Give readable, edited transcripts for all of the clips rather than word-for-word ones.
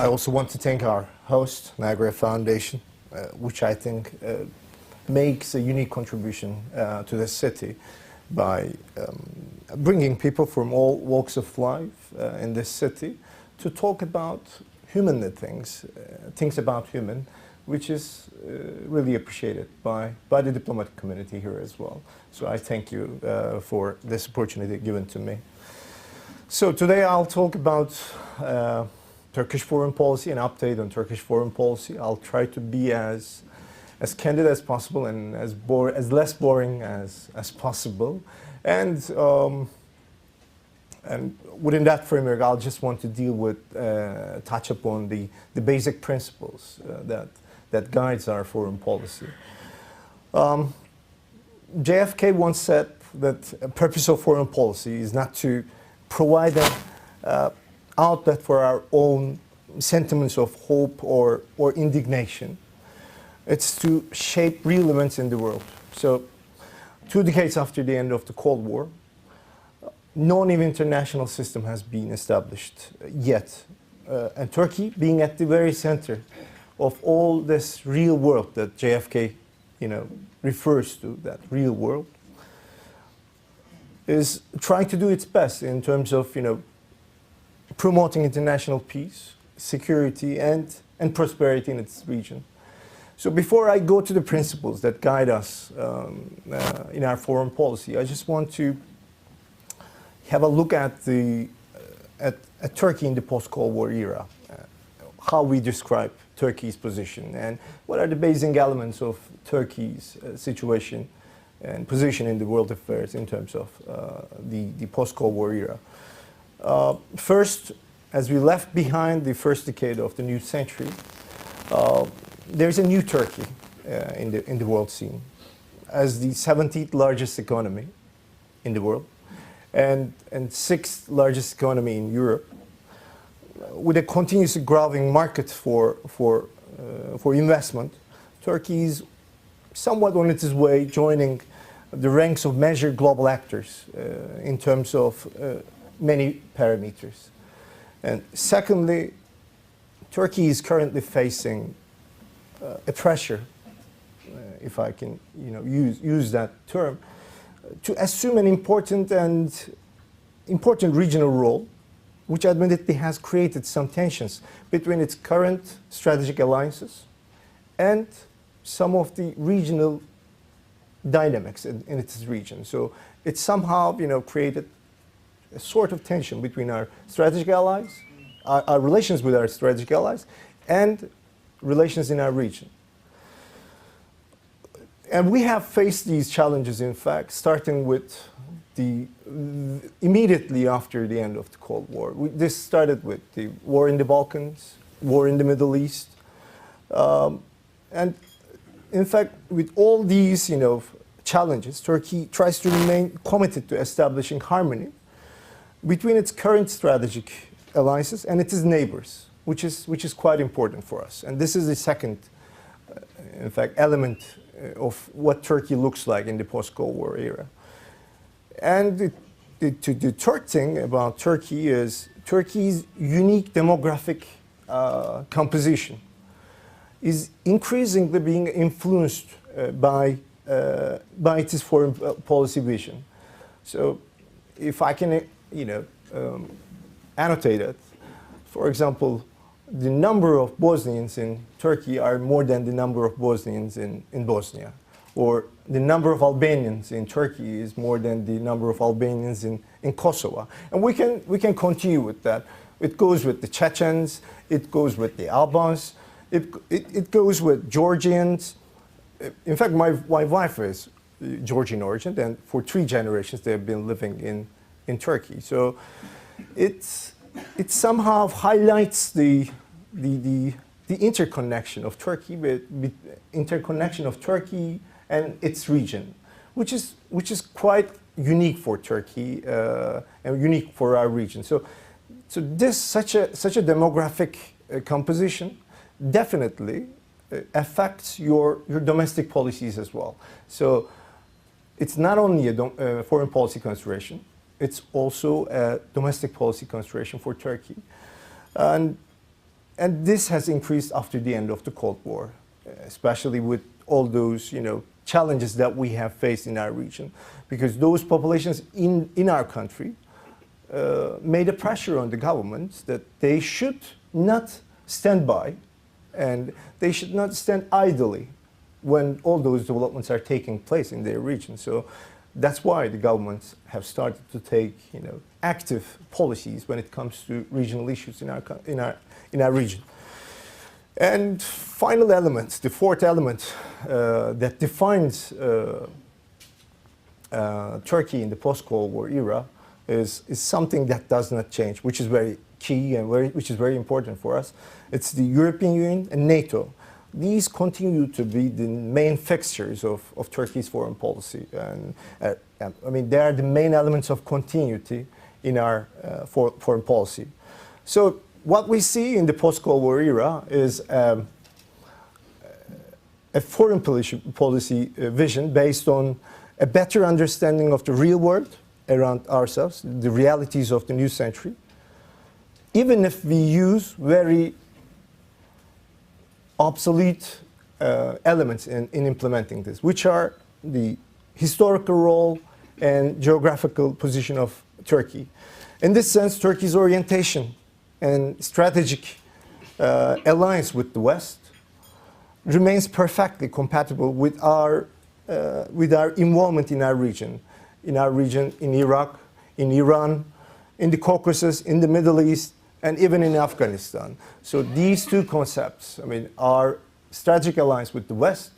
I also want to thank our host, Niagara Foundation, which I think makes a unique contribution to the city by bringing people from all walks of life in this city to talk about humanly things, things about human, which is really appreciated by the diplomatic community here as well. So I thank you for this opportunity given to me. So today I'll talk about Turkish foreign policy, an update on Turkish foreign policy. I'll try to be as candid as possible and as less boring as possible. And within that framework, I'll just want to deal with, touch upon the basic principles that guides our foreign policy. JFK once said that the purpose of foreign policy is not to provide an outlet for our own sentiments of hope or indignation. It's to shape real events in the world. So 2 decades after the end of the Cold War, no new international system has been established yet. And Turkey, being at the very center of all this real world that JFK refers to, that real world, is trying to do its best in terms of promoting international peace, security, and prosperity in its region. So before I go to the principles that guide us in our foreign policy, I just want to have a look at at Turkey in the post-Cold War era, how we describe Turkey's position, and what are the basic elements of Turkey's situation and position in the world affairs in terms of the post-Cold War era. First, as we left behind the first decade of the new century, there's a new Turkey in the world scene as the 17th largest economy in the world and 6th largest economy in Europe, with a continuously growing market for investment. Turkey is somewhat on its way joining the ranks of major global actors in terms of many parameters. And secondly, Turkey is currently facing a pressure, if I can use that term, to assume an important regional role, which admittedly has created some tensions between its current strategic alliances and some of the regional dynamics in its region. So it somehow created a sort of tension between our strategic allies, our relations with our strategic allies, and relations in our region. And we have faced these challenges, in fact, starting with immediately after the end of the Cold War. This started with the war in the Balkans, war in the Middle East. And in fact, with all these challenges, Turkey tries to remain committed to establishing harmony between its current strategic alliances and its neighbors, which is quite important for us. And this is the second, in fact, element of what Turkey looks like in the post-Cold War era. And the third thing about Turkey is Turkey's unique demographic composition is increasingly being influenced by its foreign policy vision. So if I can annotate it, for example, the number of Bosnians in Turkey are more than the number of Bosnians in Bosnia. Or the number of Albanians in Turkey is more than the number of Albanians in Kosovo. And we can continue with that. It goes with the Chechens, it goes with the Albans, it goes with Georgians. In fact, my wife is Georgian origin, and for 3 generations they have been living in Turkey. So it somehow highlights the interconnection of Turkey and its region, which is quite unique for Turkey and unique for our region. So this such a demographic composition definitely affects your domestic policies as well. So it's not only a foreign policy consideration, it's also a domestic policy consideration for Turkey. And And this has increased after the end of the Cold War, especially with all those, challenges that we have faced in our region, because those populations in our country made a pressure on the governments that they should not stand by and they should not stand idly when all those developments are taking place in their region. So that's why the governments have started to take, active policies when it comes to regional issues in our region. And final element, the fourth element that defines Turkey in the post-Cold War era is something that does not change, which is very key and which is very important for us. It's the European Union and NATO. These continue to be the main fixtures of Turkey's foreign policy. And they are the main elements of continuity in our foreign policy. So what we see in the post-Cold War era is a foreign policy vision based on a better understanding of the real world around ourselves, the realities of the new century, even if we use very obsolete elements in implementing this, which are the historical role and geographical position of Turkey. In this sense, Turkey's orientation and strategic alliance with the West remains perfectly compatible with our involvement in our region, in Iraq, in Iran, in the Caucasus, in the Middle East, and even in Afghanistan. So these two concepts, our strategic alliance with the West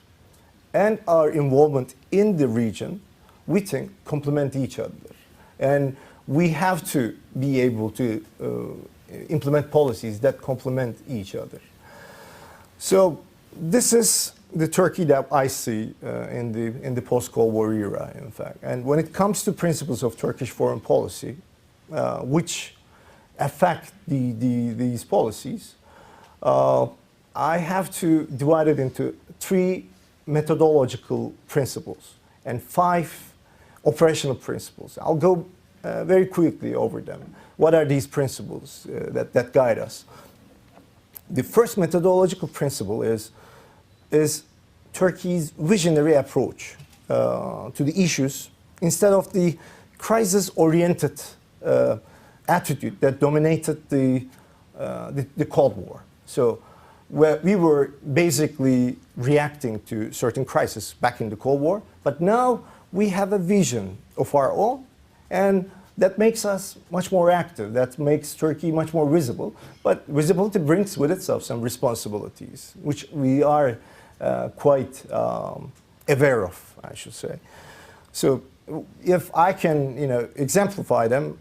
and our involvement in the region, we think complement each other. And we have to be able to implement policies that complement each other. So this is the Turkey that I see in the post-Cold War era, in fact. And when it comes to principles of Turkish foreign policy, which affect these policies, I have to divide it into 3 methodological principles and 5 operational principles. I'll go very quickly over them. What are these principles that guide us? The first methodological principle is Turkey's visionary approach to the issues instead of the crisis-oriented attitude that dominated the Cold War. So we were basically reacting to certain crises back in the Cold War, but now we have a vision of our own, and that makes us much more active. That makes Turkey much more visible. But visibility brings with itself some responsibilities, which we are quite aware of, I should say. So if I can exemplify them,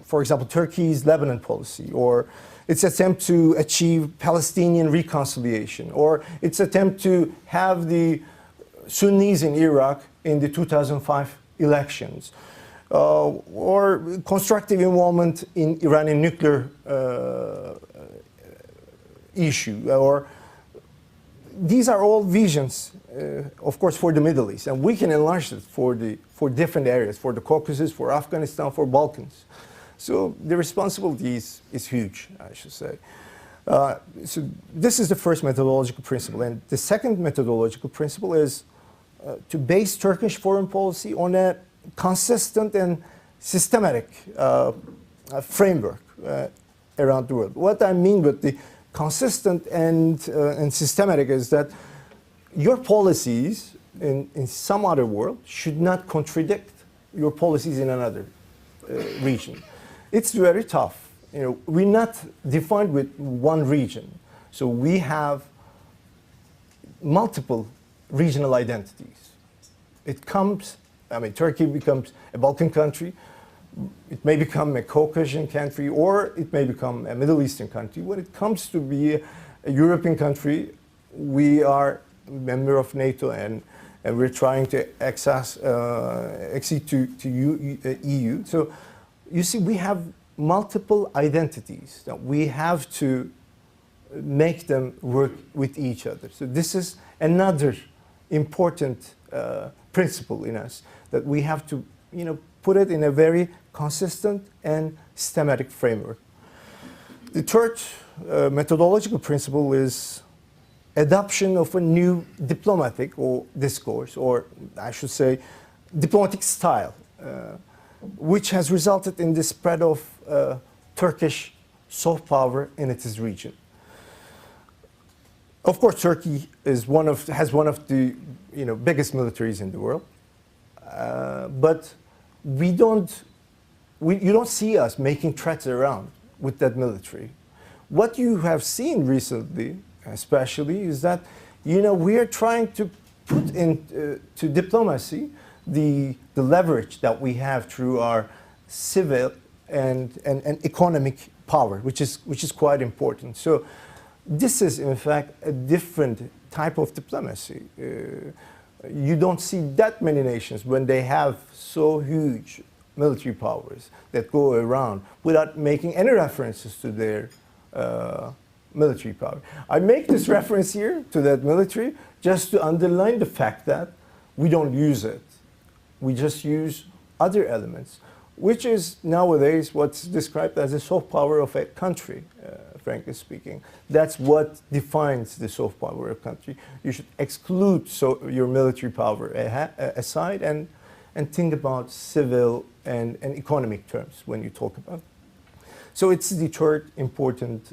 for example, Turkey's Lebanon policy, or its attempt to achieve Palestinian reconciliation, or its attempt to have the Sunnis in Iraq in the 2005 elections, or constructive involvement in Iranian nuclear issue, or these are all visions, of course, for the Middle East, and we can enlarge it for different areas, for the Caucasus, for Afghanistan, for Balkans. So the responsibility is huge, I should say. So this is the first methodological principle, and the second methodological principle is to base Turkish foreign policy on a consistent and systematic framework around the world. What I mean with the consistent and systematic is that your policies in some other world should not contradict your policies in another region. It's very tough. We're not defined with one region, so we have multiple regional identities. Turkey becomes a Balkan country, it may become a Caucasian country, or it may become a Middle Eastern country. When it comes to be a European country, we are a member of NATO, and we're trying to accede to EU. So you see, we have multiple identities that we have to make them work with each other. So this is another important principle in us, that we have to put it in a very consistent and systematic framework. The third methodological principle is adoption of a new diplomatic or discourse, or I should say diplomatic style, which has resulted in the spread of Turkish soft power in its region. Of course, Turkey has one of the biggest militaries in the world, but you don't see us making threats around with that military. What you have seen recently, especially, is that we are trying to put into diplomacy the leverage that we have through our civil and economic power, which is quite important. So this is in fact a different type of diplomacy. You don't see that many nations when they have so huge military powers that go around without making any references to their military power. I make this reference here to that military just to underline the fact that we don't use it. We just use other elements, which is nowadays what's described as the soft power of a country, frankly speaking. That's what defines the soft power of a country. You should exclude your military power aside and think about civil and economic terms when you talk about it. So it's the third important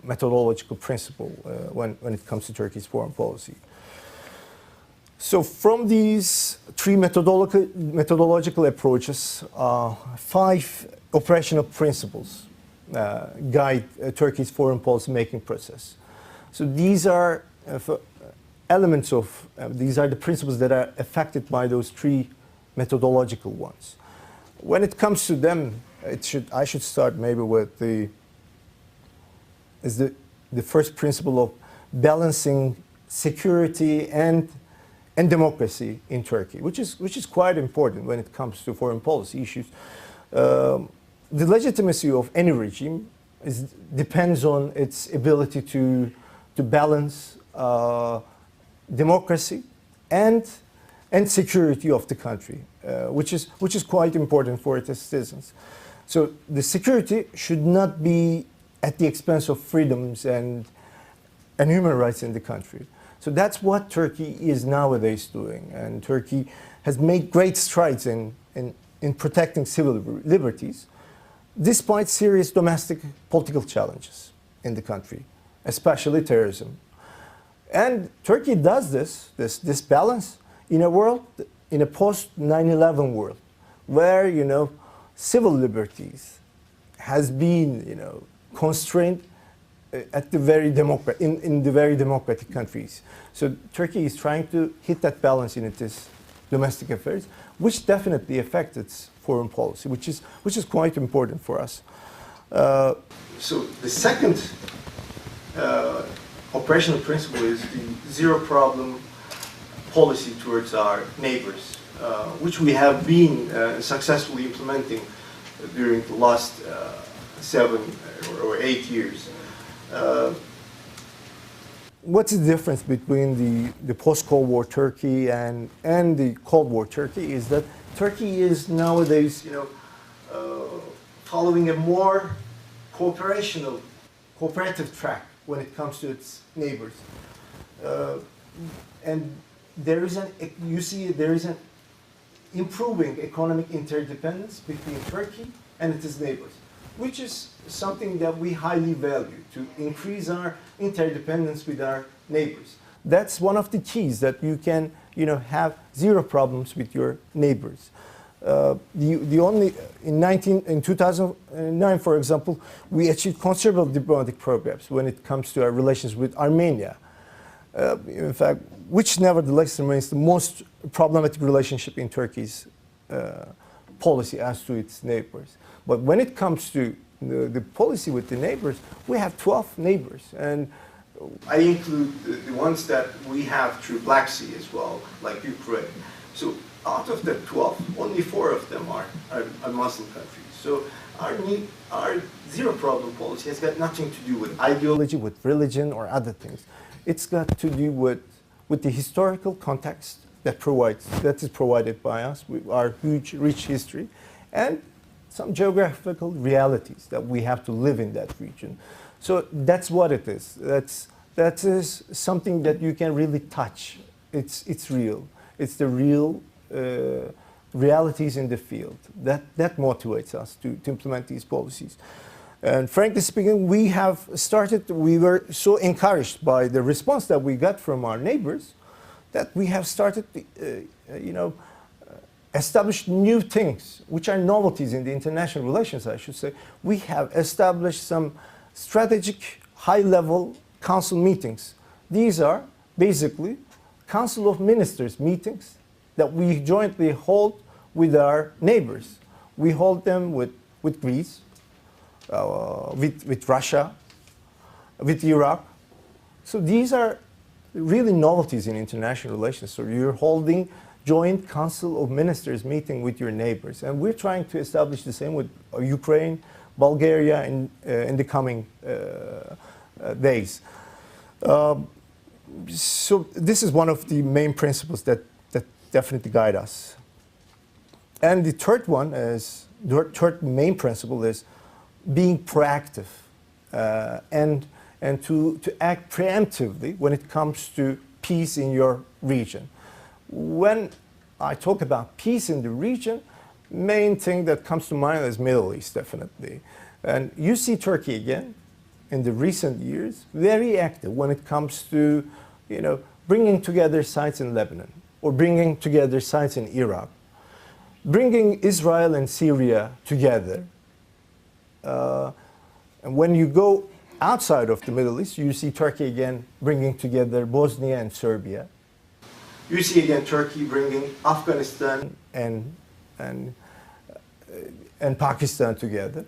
methodological principle when it comes to Turkey's foreign policy. So from these three methodological approaches, 5 operational principles guide Turkey's foreign policy making process. So these are elements of, these are the principles that are affected by those 3 methodological ones. When it comes to them, I should start maybe with the first principle of balancing security and democracy in Turkey, which is quite important when it comes to foreign policy issues. The legitimacy of any regime depends on its ability to balance democracy and security of the country, which is quite important for its citizens. So the security should not be at the expense of freedoms and human rights in the country. So that's what Turkey is nowadays doing, and Turkey has made great strides in protecting civil liberties, despite serious domestic political challenges in the country, especially terrorism. And Turkey does this balance in a post 9/11 world, where civil liberties has been constrained at the very in the very democratic countries. So Turkey is trying to hit that balance in its domestic affairs, which definitely affects its foreign policy, which is quite important for us. So the second operational principle is the zero problem policy towards our neighbors, which we have been successfully implementing during the last 7 or 8 years. What's the difference between the post-Cold War Turkey and the Cold War Turkey is that Turkey is nowadays, following a more cooperative track when it comes to its neighbors, and there is an improving economic interdependence between Turkey and its neighbors, which is something that we highly value, to increase our interdependence with our neighbors. That's one of the keys that you can, have zero problems with your neighbors. In 2009, for example, we achieved considerable diplomatic progress when it comes to our relations with Armenia. In fact, which nevertheless remains the most problematic relationship in Turkey's policy as to its neighbors. But when it comes to the policy with the neighbors, we have 12 neighbors, and I include the ones that we have through Black Sea as well, like Ukraine. So out of the 12, only 4 of them are Muslim countries. So our zero problem policy has got nothing to do with ideology, with religion, or other things. It's got to do with the historical context that is provided by us, with our huge, rich history, and some geographical realities that we have to live in that region. So that's what it is. That is something that you can really touch. It's real. It's the real realities in the field. That motivates us to implement these policies. And frankly speaking, we were so encouraged by the response that we got from our neighbors that we have started, established new things, which are novelties in the international relations, I should say. We have established some strategic high-level council meetings. These are basically Council of Ministers meetings that we jointly hold with our neighbors. We hold them with Greece, with Russia, with Iraq. So these are really novelties in international relations. So you're holding joint Council of Ministers meeting with your neighbors. And we're trying to establish the same with Ukraine, Bulgaria in the coming days. So this is one of the main principles that definitely guide us. And the third main principle is being proactive and to act preemptively when it comes to peace in your region. When I talk about peace in the region, main thing that comes to mind is Middle East, definitely. And you see Turkey again in the recent years very active when it comes to, bringing together sites in Lebanon or bringing together sites in Iraq, bringing Israel and Syria together. And when you go outside of the Middle East, you see Turkey again bringing together Bosnia and Serbia. You see again Turkey bringing Afghanistan and Pakistan together.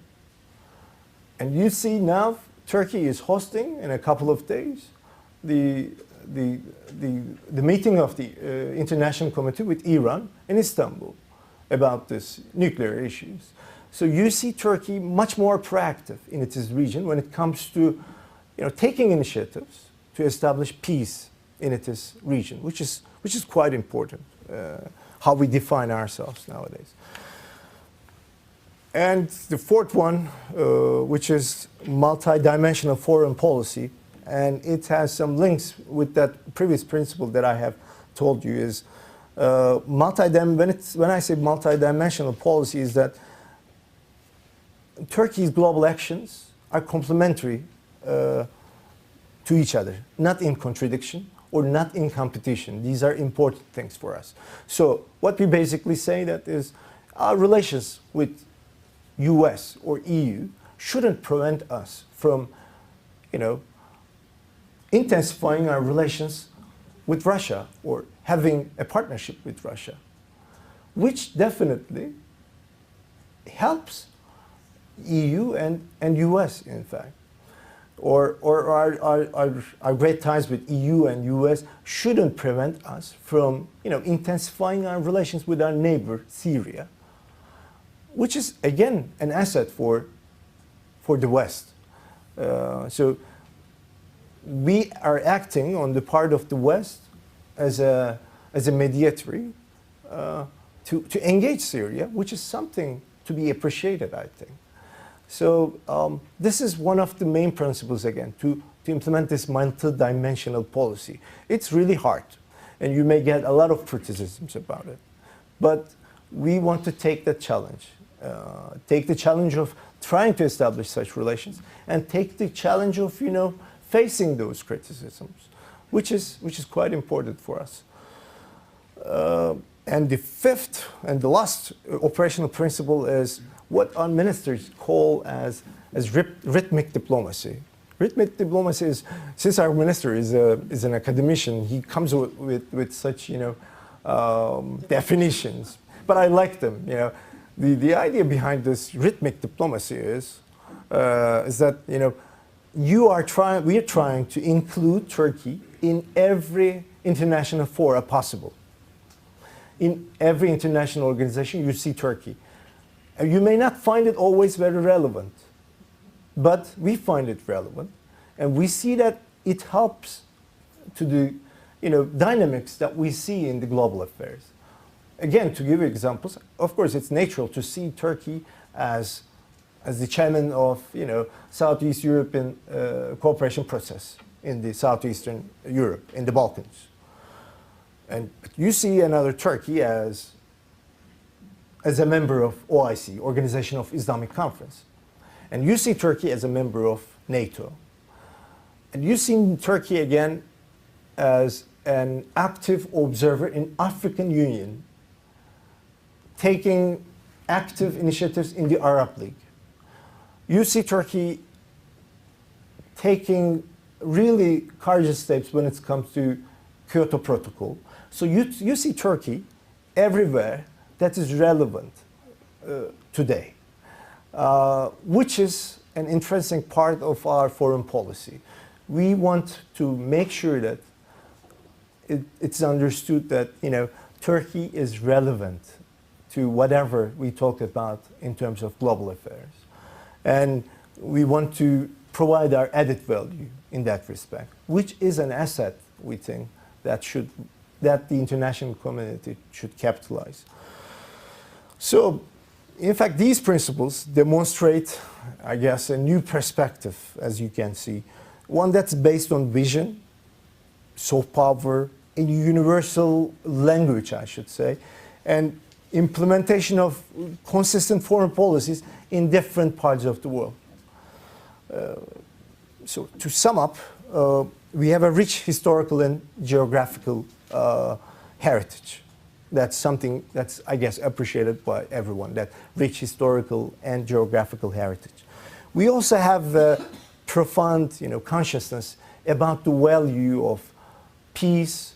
And you see now Turkey is hosting in a couple of days the meeting of the International Committee with Iran in Istanbul about this nuclear issues. So you see Turkey much more proactive in its region when it comes to taking initiatives to establish peace in its region, which is quite important, how we define ourselves nowadays. And the fourth one, which is multi-dimensional foreign policy, and it has some links with that previous principle that I have told you, is when I say multi-dimensional policy, is that Turkey's global actions are complementary to each other, not in contradiction or not in competition. These are important things for us. So what we basically say that is our relations with US or EU shouldn't prevent us from, intensifying our relations with Russia or having a partnership with Russia, which definitely helps EU and US, in fact. Or our great ties with EU and US shouldn't prevent us from intensifying our relations with our neighbor, Syria, which is, again, an asset for the West. So we are acting on the part of the West as a mediator to engage Syria, which is something to be appreciated, I think. So this is one of the main principles, again, to implement this multi-dimensional policy. It's really hard, and you may get a lot of criticisms about it. But we want to take the challenge of trying to establish such relations, and take the challenge of, facing those criticisms, which is quite important for us. And the fifth and the last operational principle is what our ministers call as rhythmic diplomacy. Rhythmic diplomacy is, since our minister is an academician, he comes with such definitions, but I like them. The idea behind this rhythmic diplomacy is that we are trying to include Turkey in every international fora possible. In every international organization, you see Turkey. You may not find it always very relevant, but we find it relevant, and we see that it helps to the dynamics that we see in the global affairs. Again, to give you examples, of course, it's natural to see Turkey as the chairman of Southeast European cooperation process in the Southeastern Europe, in the Balkans. And you see another Turkey as a member of OIC, Organization of Islamic Conference. And you see Turkey as a member of NATO. And you see Turkey again as an active observer in African Union, taking active initiatives in the Arab League. You see Turkey taking really courageous steps when it comes to Kyoto Protocol. So you see Turkey everywhere that is relevant today, which is an interesting part of our foreign policy. We want to make sure that it's understood that Turkey is relevant to whatever we talk about in terms of global affairs. And we want to provide our added value in that respect, which is an asset, we think, that the international community should capitalize. So, in fact, these principles demonstrate, I guess, a new perspective, as you can see. One that's based on vision, soft power, a universal language, I should say, and implementation of consistent foreign policies in different parts of the world. So to sum up, we have a rich historical and geographical heritage. That's something that's, I guess, appreciated by everyone, that rich historical and geographical heritage. We also have a profound consciousness about the value of peace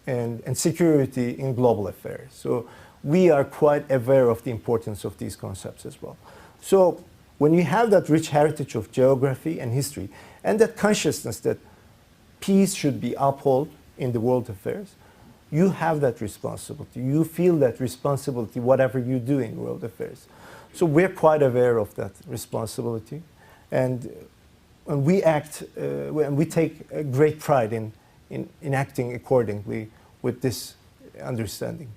and security in global affairs. So we are quite aware of the importance of these concepts as well. So when you have that rich heritage of geography and history, and that consciousness that peace should be upheld in the world affairs, you have that responsibility. You feel that responsibility, whatever you do in world affairs. So we're quite aware of that responsibility, and we act, and we take great pride in acting accordingly with this understanding.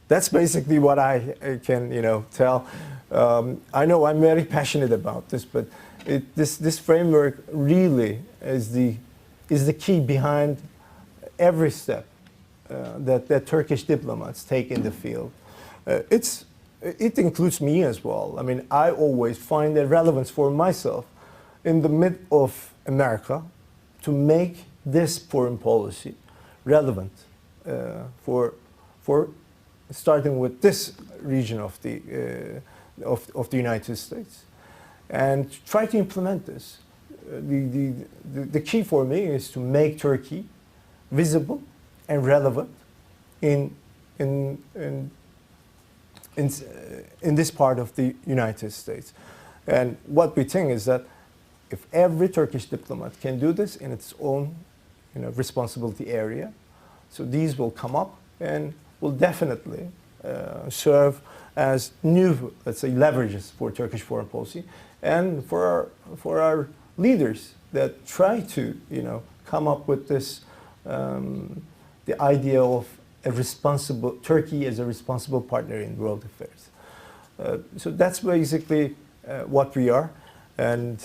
That's basically what I can tell. I know I'm very passionate about this, but this framework really is the key behind every step that Turkish diplomats take in the field. It includes me as well. I mean, I always find a relevance for myself in the mid of America to make this foreign policy relevant for starting with this region of the United States, and try to implement this. The key for me is to make Turkey visible and relevant in this part of the United States. And what we think is that if every Turkish diplomat can do this in its own responsibility area, so these will come up and will definitely serve as new, let's say, leverages for Turkish foreign policy, and for our leaders that try to come up with this the idea of a responsible Turkey as a responsible partner in world affairs. So that's basically what we are, and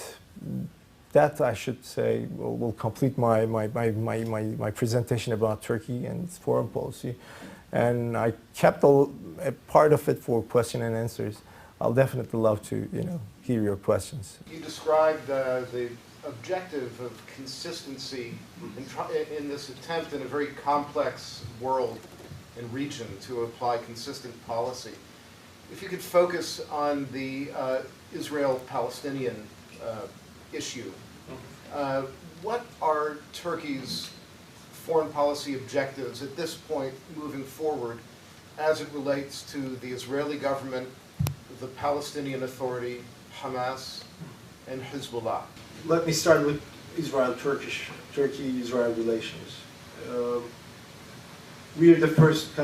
that, I should say, will complete my presentation about Turkey and its foreign policy. And I kept a part of it for question and answers. I'll definitely love to hear your questions. You described the objective of consistency in this attempt in a very complex world and region to apply consistent policy. If you could focus on the Israel-Palestinian issue, what are Turkey's foreign policy objectives at this point moving forward as it relates to the Israeli government, the Palestinian Authority, Hamas, and Hezbollah? Let me start with Turkey-Israel relations. We are the first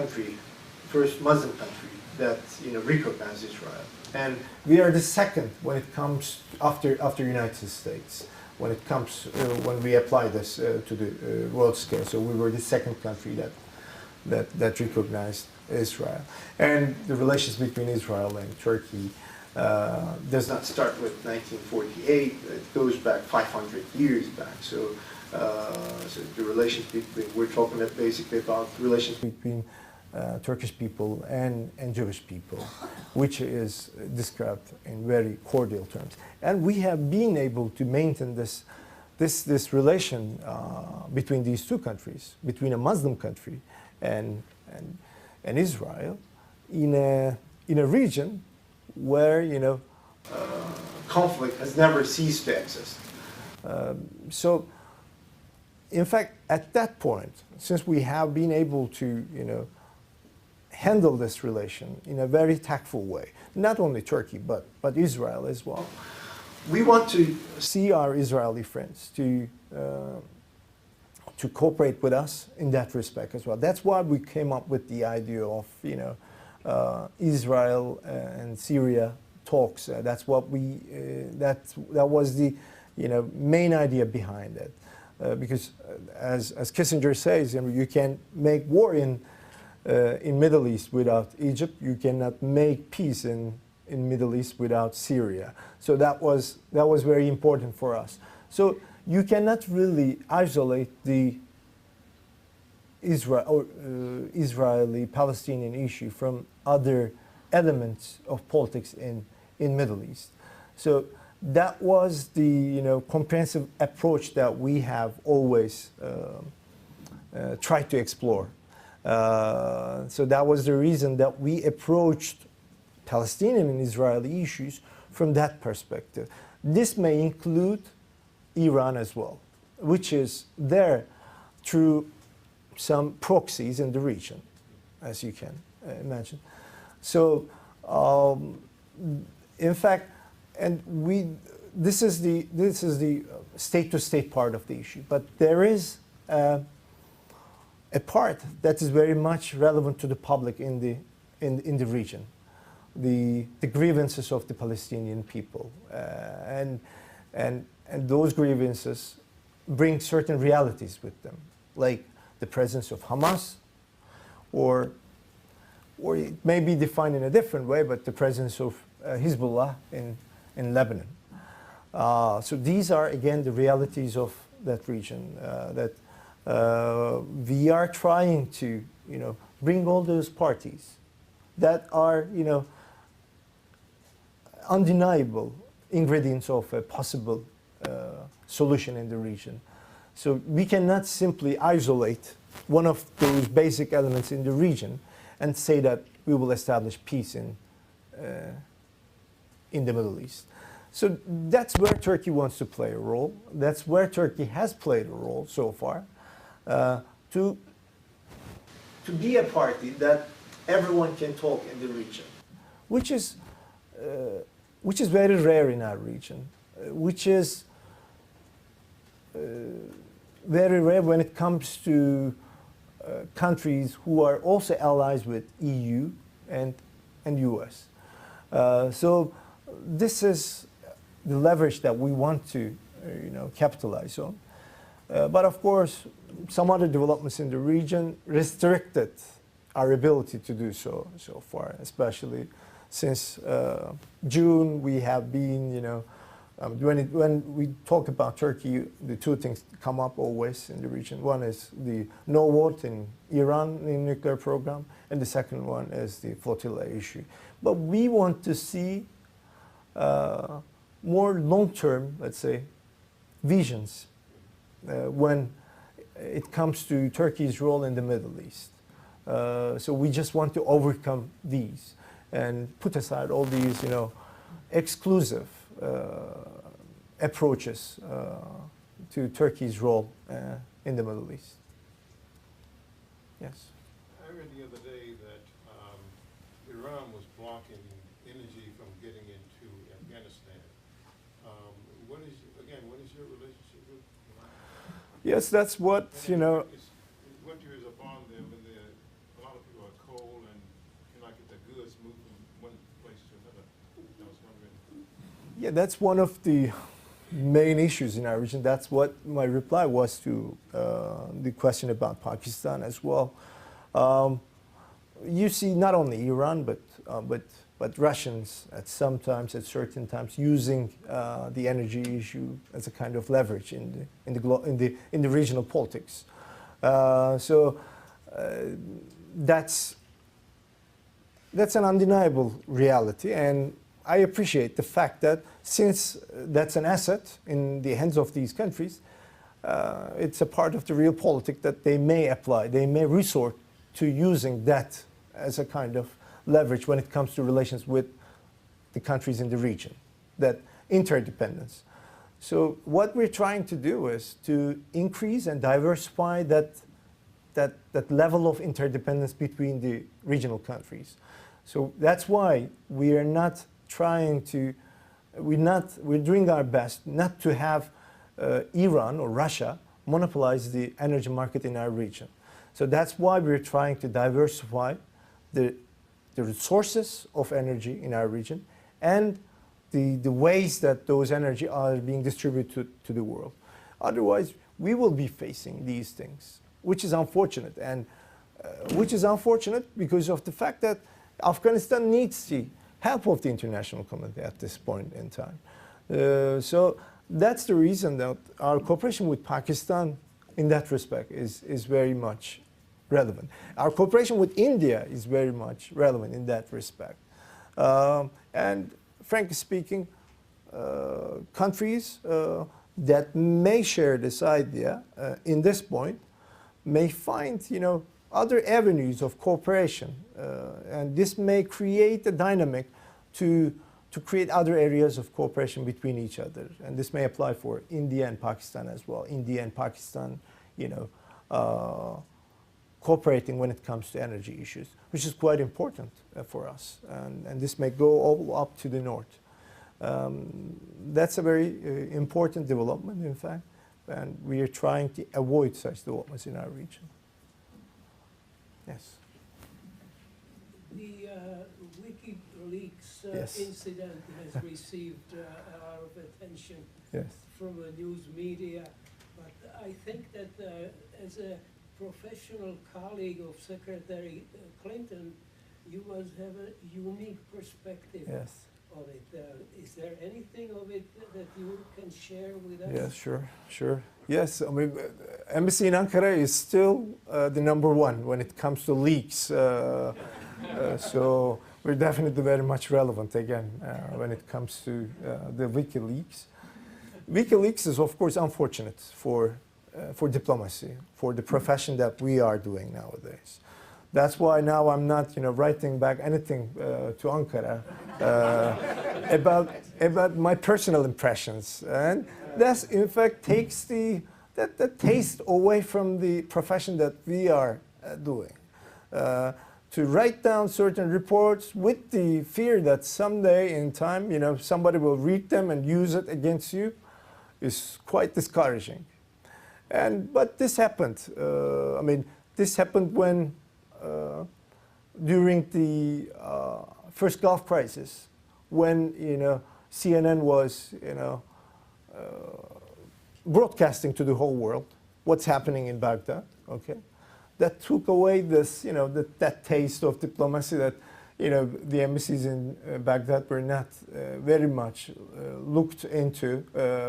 Muslim country that recognized Israel, and we are the second when it comes after United States. When it comes when we apply this to the world scale, so we were the second country that recognized Israel. And the relations between Israel and Turkey does not start with 1948. It goes back 500 years back. So, so the relations between, we're talking basically about relations between Turkish people and Jewish people, which is described in very cordial terms. And we have been able to maintain this relation between these two countries, between a Muslim country and Israel, in a region where, you know, conflict has never ceased to exist. So, in fact, at that point, since we have been able to, you know, handle this relation in a very tactful way, not only Turkey but Israel as well, we want to see our Israeli friends to cooperate with us in that respect as well. That's why we came up with the idea of, you know, Israel and Syria talks. That's what we that was the, you know, main idea behind it. Because as Kissinger says, you know, you can make war in Middle East without Egypt. You cannot make peace in Middle East without Syria. So that was very important for us. So you cannot really isolate the Israeli-Palestinian issue from other elements of politics in Middle East. So that was the, you know, comprehensive approach that we have always tried to explore. So that was the reason that we approached Palestinian and Israeli issues from that perspective. This may include Iran as well, which is there through some proxies in the region, as you can imagine. So, in fact, and this is the state-to-state part of the issue, but there is a part that is very much relevant to the public in the region, the grievances of the Palestinian people, and those grievances bring certain realities with them, like the presence of Hamas, or it may be defined in a different way, but the presence of Hezbollah in Lebanon. So these are, again, the realities of that region that we are trying to, you know, bring all those parties that are, you know, undeniable ingredients of a possible solution in the region. So we cannot simply isolate one of those basic elements in the region and say that we will establish peace in the Middle East. So that's where Turkey wants to play a role. That's where Turkey has played a role so far, to be a party that everyone can talk in the region, which is very rare in our region, which is very rare when it comes to countries who are also allies with EU and US. So this is the leverage that we want to, you know, capitalize on. But of course, some other developments in the region restricted our ability to do so far, especially since June. We have been, you know, when we talk about Turkey, the two things come up always in the region. One is the no vote in Iran in nuclear program, and the second one is the flotilla issue. But we want to see more long-term, let's say, visions when it comes to Turkey's role in the Middle East. So we just want to overcome these and put aside all these, you know, exclusive approaches to Turkey's role in the Middle East. Yes. I read the other day that Iran was blocking energy from getting into Afghanistan. What is your relationship with Iran? Yes, that's what, you know. Winter is upon them, and a lot of people are cold and cannot get their goods moved from one place to another. I was wondering. Yeah, that's one of the main issues in our region. That's what my reply was to the question about Pakistan as well. you see not only Iran but Russians at certain times using the energy issue as a kind of leverage in the regional politics. That's an undeniable reality, and I appreciate the fact that since that's an asset in the hands of these countries, it's a part of the real politic that they may apply. They may resort to using that as a kind of leverage when it comes to relations with the countries in the region, that interdependence. So what we're trying to do is to increase and diversify that level of interdependence between the regional countries. So that's why we are not trying to, we're doing our best not to have Iran or Russia monopolize the energy market in our region. So that's why we're trying to diversify the resources of energy in our region and the ways that those energy are being distributed to the world. Otherwise, we will be facing these things, which is unfortunate, and which is unfortunate because of the fact that Afghanistan needs the help of the international community at this point in time. So that's the reason that our cooperation with Pakistan in that respect is very much relevant. Our cooperation with India is very much relevant in that respect. And frankly speaking, countries that may share this idea in this point may find, other avenues of cooperation, and this may create a dynamic to create other areas of cooperation between each other, and this may apply for India and Pakistan as well. India and Pakistan, cooperating when it comes to energy issues, which is quite important for us, and this may go all up to the north. That's a very important development, in fact, and we are trying to avoid such developments in our region. Yes. The WikiLeaks Yes. incident has received a lot of attention Yes. from the news media, but I think that as a professional colleague of Secretary Clinton, you must have a unique perspective Yes. of it. Is there anything of it that you can share with us? Yes, sure. Yes, I mean, embassy in Ankara is still the number one when it comes to leaks. So we're definitely very much relevant again when it comes to the WikiLeaks. WikiLeaks is, of course, unfortunate for diplomacy, for the profession that we are doing nowadays. That's why now I'm not, writing back anything to Ankara about my personal impressions, and that in fact takes the taste away from the profession that we are doing. To write down certain reports with the fear that someday in time, somebody will read them and use it against you is quite discouraging. But this happened. This happened when during the first Gulf crisis, when CNN was broadcasting to the whole world what's happening in Baghdad. Okay, that took away this that taste of diplomacy that the embassies in Baghdad were not very much looked into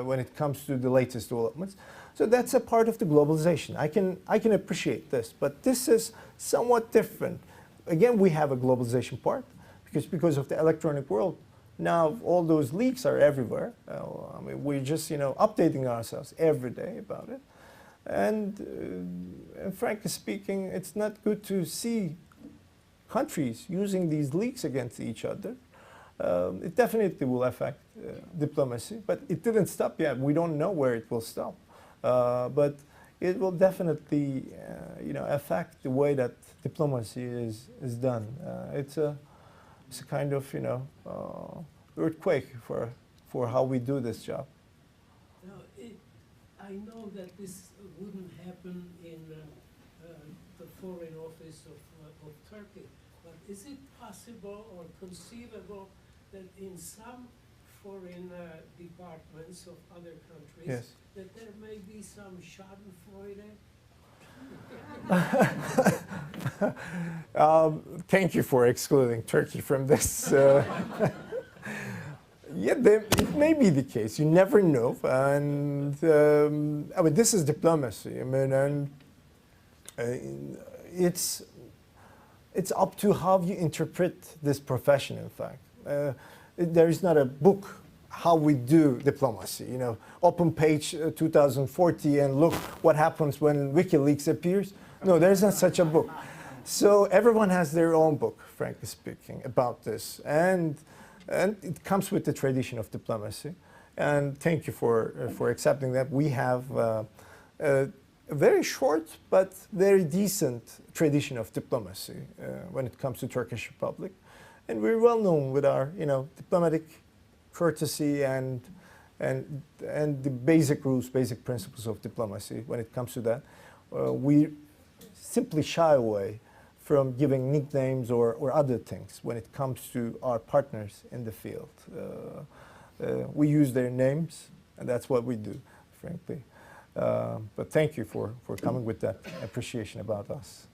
when it comes to the latest developments. So that's a part of the globalization. I can appreciate this, but this is somewhat different. Again, we have a globalization part because of the electronic world. Now all those leaks are everywhere. We're just updating ourselves every day about it, and frankly speaking, it's not good to see countries using these leaks against each other. It definitely will affect diplomacy, but it didn't stop yet. We don't know where it will stop. But it will definitely, affect the way that diplomacy is done. It's a kind of, earthquake for how we do this job. Now, I know that this wouldn't happen in the Foreign Office of Turkey, but is it possible or conceivable that in some foreign departments of other countries, Yes. that there may be some Schadenfreude? Thank you for excluding Turkey from this. Yeah, it may be the case. You never know. And I mean, this is diplomacy. I mean, and it's up to how you interpret this profession. In fact, there is not a book how we do diplomacy. You know, open page 2040 and look what happens when WikiLeaks appears. No, there is not such a book. So everyone has their own book, frankly speaking, about this, and it comes with the tradition of diplomacy. And thank you for accepting that. We have a very short but very decent tradition of diplomacy when it comes to Turkish Republic, and we're well known with our diplomatic courtesy and the basic rules, basic principles of diplomacy. When it comes to that, we simply shy away from giving nicknames or other things when it comes to our partners in the field. We use their names, and that's what we do, frankly. But thank you for coming with that appreciation about us.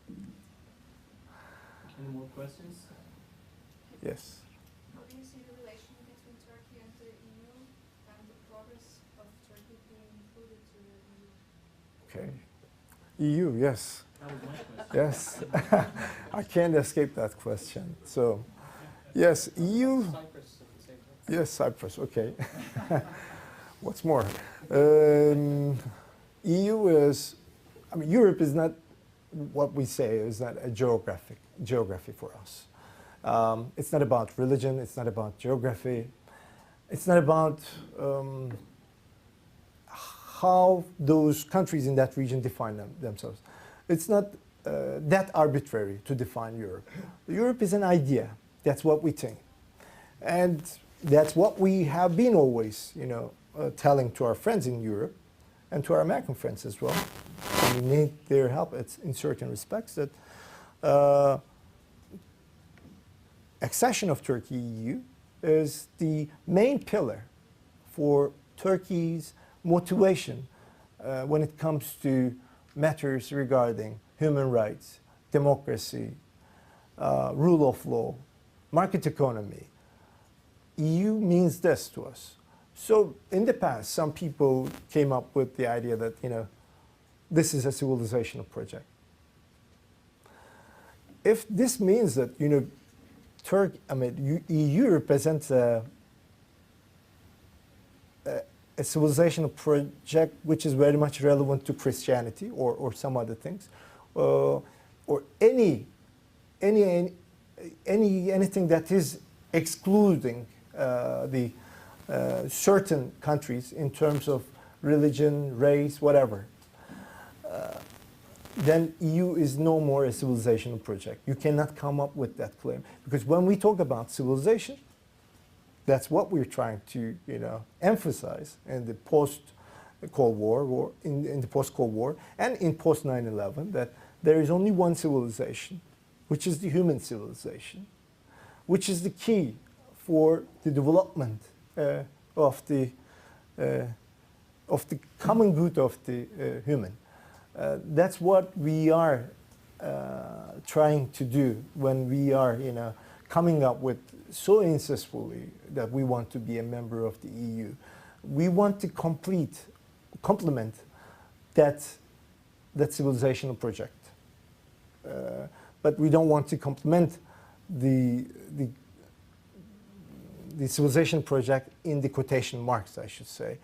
Any more questions? Yes. How do you see the relation between Turkey and the EU and the progress of Turkey being included to the EU? Okay. EU, yes. That was my question. Yes. I can't escape that question. So, yes, EU. Cyprus at the same time. Yes, Cyprus. Okay. What's more? EU is, I mean, Europe is not what we say is not a geography for us. It's not about religion. It's not about geography. It's not about how those countries in that region define themselves. It's not that arbitrary to define Europe. Europe is an idea. That's what we think. And that's what we have been always, telling to our friends in Europe and to our American friends as well. And we need their help in certain respects that accession of Turkey EU is the main pillar for Turkey's motivation when it comes to matters regarding human rights, democracy, rule of law, market economy. EU means this to us. So in the past, some people came up with the idea that, this is a civilizational project. If this means that, EU represents a civilizational project which is very much relevant to Christianity or some other things, or anything that is excluding the certain countries in terms of religion, race, whatever, then EU is no more a civilizational project. You cannot come up with that claim, because when we talk about civilization, that's what we're trying to, emphasize in the post-Cold War, or in the post-Cold War, and in post-9/11, that there is only one civilization, which is the human civilization, which is the key for the development of the common good of the human. That's what we are trying to do when we are, coming up with so insistently that we want to be a member of the EU. We want to complement that civilizational project, but we don't want to complement the civilization project in the quotation marks, I should say,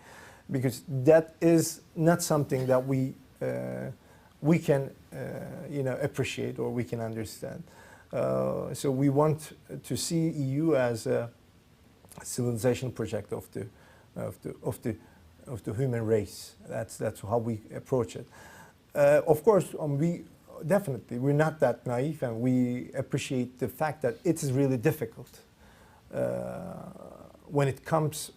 because that is not something that we can appreciate or we can understand. So we want to see EU as a civilization project of the human race. That's how we approach it. Of course, we're not that naive, and we appreciate the fact that it is really difficult when it comes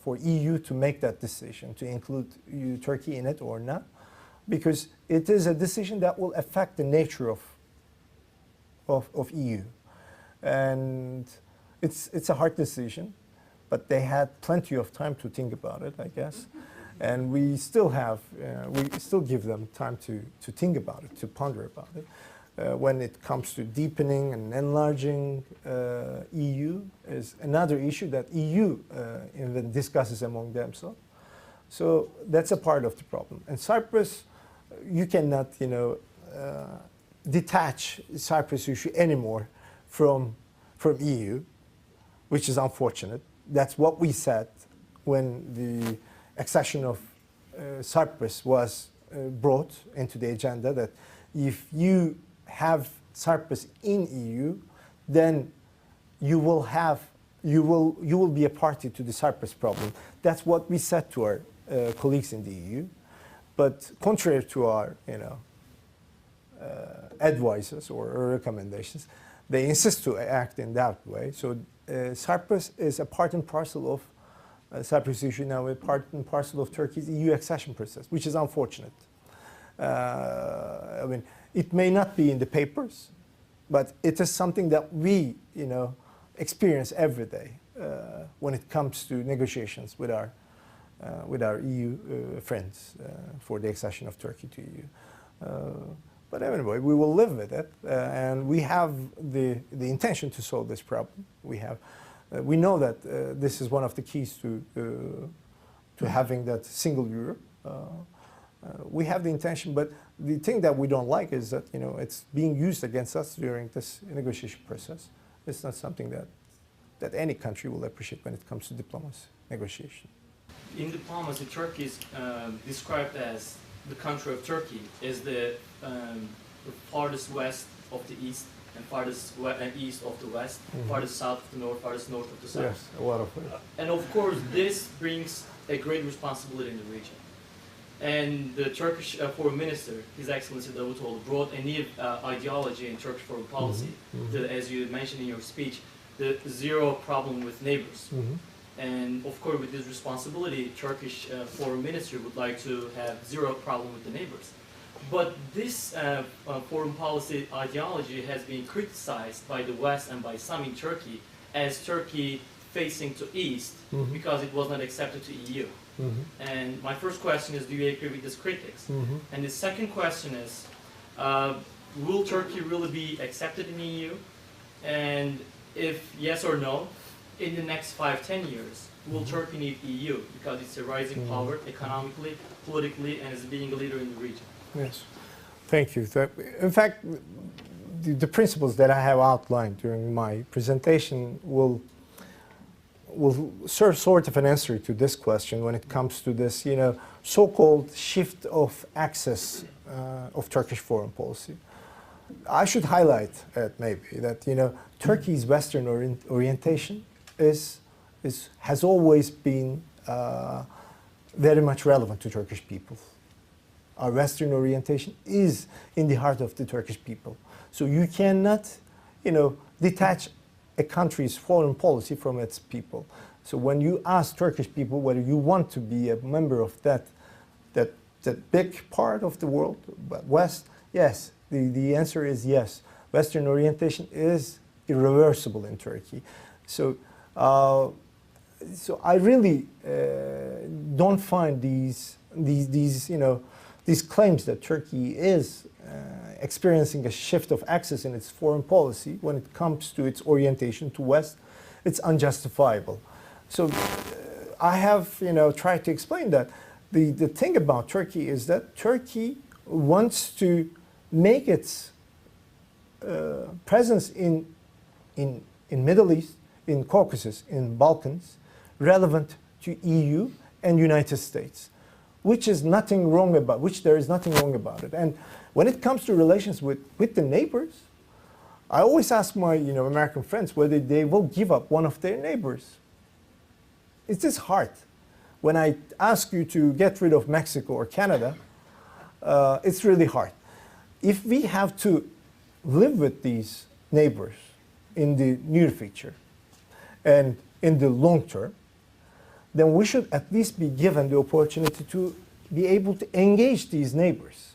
for EU to make that decision to include Turkey in it or not, because it is a decision that will affect the nature of EU, and it's a hard decision, but they had plenty of time to think about it, I guess, and we still give them time to think about it, to ponder about it. when it comes to deepening and enlarging EU is another issue that EU even discusses among themselves. So that's a part of the problem. And Cyprus, you cannot, detach Cyprus issue anymore from EU, which is unfortunate. That's what we said when the accession of Cyprus was brought into the agenda, that if you have Cyprus in EU, then you will be a party to the Cyprus problem. That's what we said to our colleagues in the EU. But contrary to our advices or recommendations, they insist to act in that way. So Cyprus is a part and parcel of Cyprus issue now, a part and parcel of Turkey's EU accession process, which is unfortunate. I mean, it may not be in the papers, but it is something that we, experience every day when it comes to negotiations with our EU friends for the accession of Turkey to EU. But anyway, we will live with it, and we have the intention to solve this problem. We know that this is one of the keys to having that single Europe. We have the intention, but the thing that we don't like is that it's being used against us during this negotiation process. It's not something that any country will appreciate when it comes to diplomacy negotiation. In diplomacy, Turkey is described as the country of Turkey is the farthest west of the east and farthest east of the west, farthest south of the north, farthest north of the south. Yes, a lot of it. And of course, this brings a great responsibility in the region. And the Turkish foreign minister, His Excellency Davutoğlu, brought a new ideology in Turkish foreign policy, as you mentioned in your speech, the zero problem with neighbors. And of course, with this responsibility, Turkish foreign minister would like to have zero problem with the neighbors. But this foreign policy ideology has been criticized by the West and by some in Turkey as Turkey facing to east because it was not accepted to EU. And my first question is, do you agree with these critics? And the second question is, will Turkey really be accepted in EU? And if yes or no, in the next 5-10 years, will Turkey need EU because it's a rising power economically, politically, and is being a leader in the region? Yes, thank you. In fact, the principles that I have outlined during my presentation will serve sort of an answer to this question when it comes to this, so-called shift of axis of Turkish foreign policy. I should highlight maybe that Turkey's Western orientation has always been very much relevant to Turkish people. Our Western orientation is in the heart of the Turkish people. So you cannot, detach a country's foreign policy from its people. So when you ask Turkish people whether you want to be a member of that big part of the world, West, yes, the answer is yes. Western orientation is irreversible in Turkey. So I really don't find these claims that Turkey is experiencing a shift of axis in its foreign policy when it comes to its orientation to West. It's unjustifiable. So I have tried to explain that the thing about Turkey is that Turkey wants to make its presence in Middle East, in Caucasus, in Balkans, relevant to EU and United States, which there is nothing wrong about it. And when it comes to relations with the neighbors, I always ask my American friends whether they will give up one of their neighbors. It's just hard. When I ask you to get rid of Mexico or Canada, it's really hard. If we have to live with these neighbors in the near future and in the long term, then we should at least be given the opportunity to be able to engage these neighbors.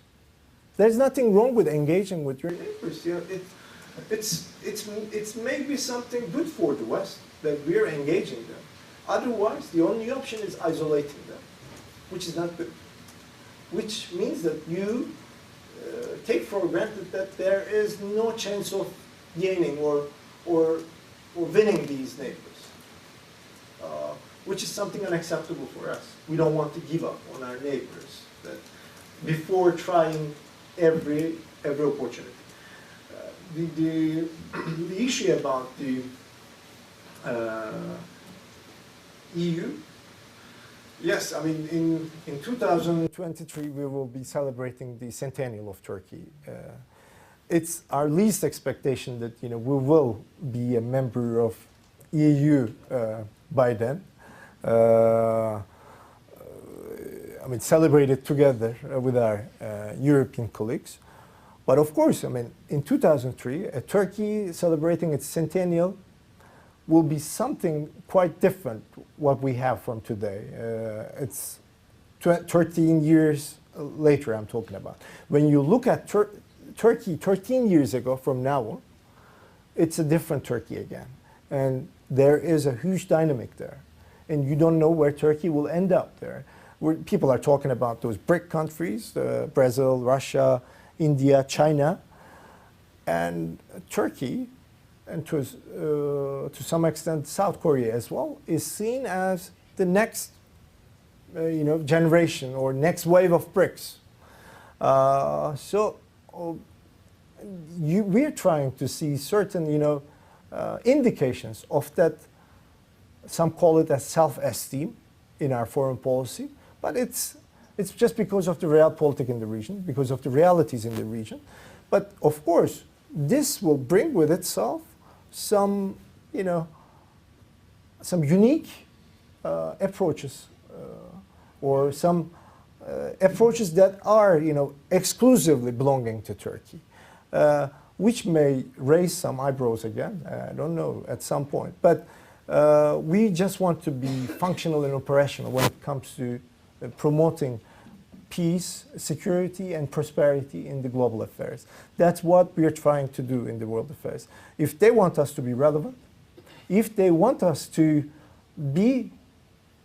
There's nothing wrong with engaging with your neighbors. It's maybe something good for the West that we're engaging them. Otherwise, the only option is isolating them, which is not good. Which means that you take for granted that there is no chance of gaining or winning these neighbors, which is something unacceptable for us. We don't want to give up on our neighbors before trying every opportunity. The issue about the EU, yes, I mean, in 2023 we will be celebrating the centennial of Turkey. It's our least expectation that we will be a member of EU by then. I mean, celebrate it together with our European colleagues. But of course, I mean, in 2003, Turkey celebrating its centennial will be something quite different what we have from today. It's 13 years later I'm talking about. When you look at Turkey 13 years ago from now on, it's a different Turkey again. And there is a huge dynamic there. And you don't know where Turkey will end up there. People are talking about those BRIC countries, Brazil, Russia, India, China, and Turkey, and to some extent South Korea as well, is seen as the next generation or next wave of BRICS. We're trying to see certain indications of that. Some call it as self-esteem in our foreign policy, but it's just because of the realpolitik in the region, because of the realities in the region. But of course, this will bring with itself some unique approaches or some approaches that are exclusively belonging to Turkey, which may raise some eyebrows again. I don't know at some point, but we just want to be functional and operational when it comes to promoting peace, security, and prosperity in the global affairs. That's what we're trying to do in the world affairs. If they want us to be relevant, if they want us to be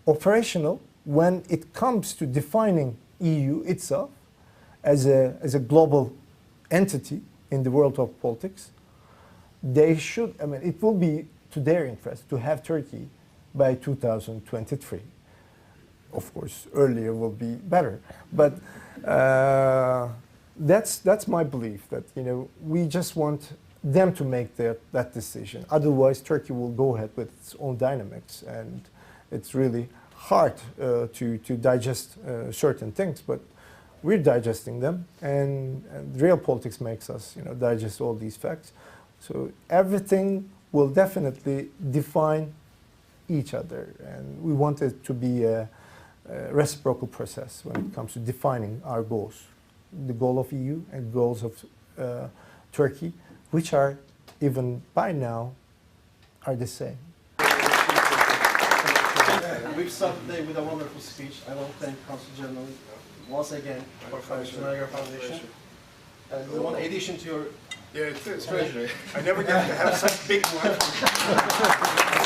operational when it comes to defining EU itself as a global entity in the world of politics, they should, I mean, it will be to their interest to have Turkey by 2023. Of course, earlier will be better, but that's my belief that we just want them to make that decision. Otherwise, Turkey will go ahead with its own dynamics, and it's really hard to digest certain things. But we're digesting them, and realpolitik makes us digest all these facts. So everything will definitely define each other, and we want it to be a reciprocal process when it comes to defining our goals, the goal of EU and goals of Turkey, which are even by now are the same. We've started today with a wonderful speech. I want to thank Consul General once again for your foundation. And one addition to your treasury. I never get to have such big ones.